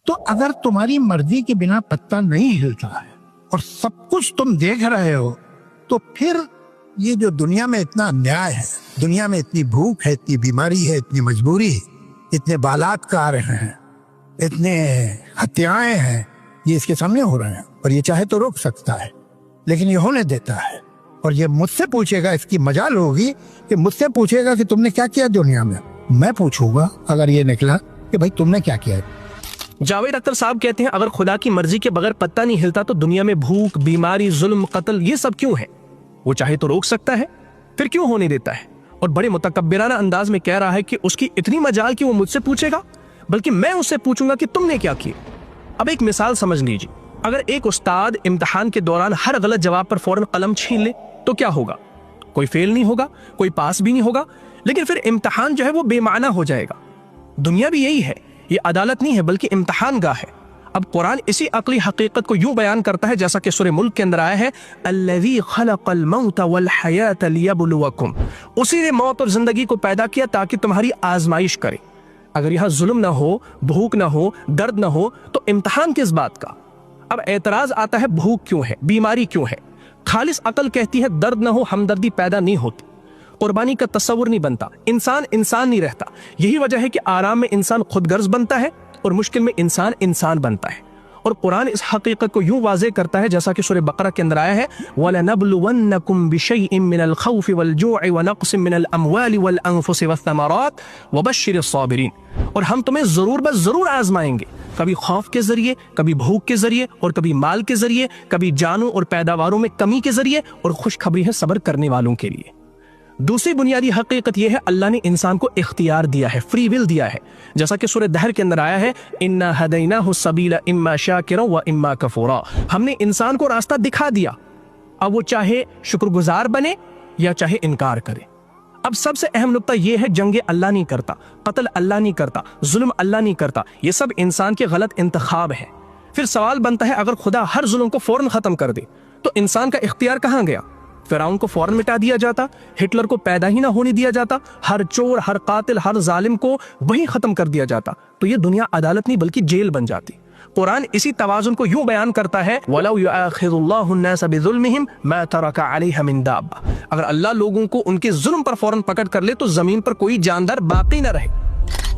تو اگر تمہاری مرضی کے بنا پتا نہیں ہلتا ہے اور سب کچھ تم دیکھ رہے ہو، تو پھر یہ جو دنیا میں اتنا انیائے ہے، دنیا میں اتنی بھوک ہے، اتنی بیماری ہے، اتنی مجبوری ہے، اتنے بلاکار ہیں، اتنے ہتیائیں ہیں، یہ اس کے سامنے ہو رہے ہیں، اور یہ چاہے تو روک سکتا ہے لیکن یہ ہونے دیتا ہے۔ اور یہ مجھ سے پوچھے گا، اس کی مجال ہوگی کہ مجھ سے پوچھے گا کہ تم نے کیا کیا دنیا میں، میں پوچھوں گا اگر یہ نکلا کہ بھائی تم نے کیا کیا ہے۔ جاوید اختر صاحب کہتے ہیں اگر خدا کی مرضی کے بغیر پتہ نہیں ہلتا تو دنیا میں بھوک، بیماری، ظلم، قتل یہ سب کیوں ہے؟ وہ چاہے تو روک سکتا ہے، پھر کیوں ہونے دیتا ہے؟ اور بڑے متکبرانہ انداز میں کہہ رہا ہے کہ اس کی اتنی مجال کہ وہ مجھ سے پوچھے گا، بلکہ میں اس سے پوچھوں گا کہ تم نے کیا کیا۔ اب ایک مثال سمجھ لیجیے، اگر ایک استاد امتحان کے دوران ہر غلط جواب پر فوراً قلم چھین لے تو کیا ہوگا؟ کوئی فیل نہیں ہوگا، کوئی پاس بھی نہیں ہوگا، لیکن پھر امتحان جو ہے وہ بے معنی ہو جائے گا۔ دنیا بھی یہی ہے، یہ عدالت نہیں ہے بلکہ امتحان گاہ ہے۔ اب قرآن اسی عقلی حقیقت کو یوں بیان کرتا ہے جیسا کہ سورہ ملک کے اندر آیا ہے، الذی خلق الموت والحیات لیبلوکم، اسی نے موت اور زندگی کو پیدا کیا تاکہ تمہاری آزمائش کرے۔ اگر یہاں ظلم نہ ہو، بھوک نہ ہو، درد نہ ہو تو امتحان کس بات کا؟ اب اعتراض آتا ہے بھوک کیوں ہے، بیماری کیوں ہے؟ خالص عقل کہتی ہے درد نہ ہو ہمدردی پیدا نہیں ہوتی، قربانی کا تصور نہیں بنتا، انسان انسان نہیں رہتا۔ یہی وجہ ہے کہ آرام میں انسان خود غرض بنتا ہے اور مشکل میں انسان انسان بنتا ہے۔ اور قرآن اس حقیقت کو یوں واضح کرتا ہے جیسا کہ سورہ بقرہ کے اندر آیا ہے، وَلَنَبْلُوَنَّكُمْ بِشَيْءٍ مِّنَ الْخَوْفِ وَالْجُوعِ وَنَقْصٍ مِّنَ الْأَمْوَالِ وَالْأَنفُسِ وَالثَّمَرَاتِ وَبَشِّرِ الصَّابِرِينَ، اور ہم تمہیں ضرور بس ضرور آزمائیں گے، کبھی خوف کے ذریعے، کبھی بھوک کے ذریعے، اور کبھی مال کے ذریعے، کبھی جانوں اور پیداواروں میں کمی کے ذریعے، اور خوشخبری ہے صبر کرنے والوں کے لیے۔ دوسری بنیادی حقیقت یہ ہے اللہ نے انسان کو اختیار دیا ہے، فری ول دیا ہے، جیسا کہ سورہ دہر کے اندر آیا ہے، اِنَّا هَدَيْنَاهُ السَّبِيلَ إِمَّا شَاكِرًا وَإِمَّا كَفُورًا، ہم نے انسان کو راستہ دکھا دیا، اب وہ چاہے شکر گزار بنے یا چاہے انکار کرے۔ اب سب سے اہم نقطہ یہ ہے، جنگ اللہ نہیں کرتا، قتل اللہ نہیں کرتا، ظلم اللہ نہیں کرتا، یہ سب انسان کے غلط انتخاب ہے۔ پھر سوال بنتا ہے اگر خدا ہر ظلم کو فوراً ختم کر دے تو انسان کا اختیار کہاں گیا؟ فرعون کو فوراً مٹا دیا جاتا، ہٹلر کو پیدا ہی نہ ہونے دیا جاتا، ہر چور، ہر قاتل، ہر ظالم کو وہی ختم کر دیا جاتا، تو یہ دنیا عدالت نہیں بلکہ جیل بن جاتی۔ قرآن اسی توازن کو یوں بیان کرتا ہے، وَلَوْ يُؤَاخِذُ اللَّهُ النَّاسَ بِظُلْمِهِمْ مَا تَرَكَ عَلَيْهَا مِن دَابَّةٍ، اگر اللہ لوگوں کو ان کے ظلم پر فوراً پکڑ کر لے تو زمین پر کوئی جاندار باقی نہ رہے۔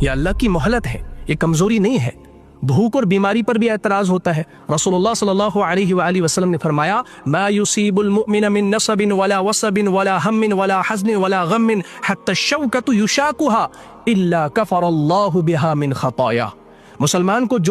یہ اللہ کی مہلت ہے، یہ کمزوری نہیں ہے۔ بھوک اور بیماری پر بھی اعتراض ہوتا ہے۔ رسول اللہ صلی اللہ علیہ وآلہ وسلم نے فرمایا، ما يصيب المؤمن من نصب ولا وصب ولا هم ولا حزن ولا غم حتى الشوكة يشاكها الا كفر الله بها من خطاياه، مسلمان کو جو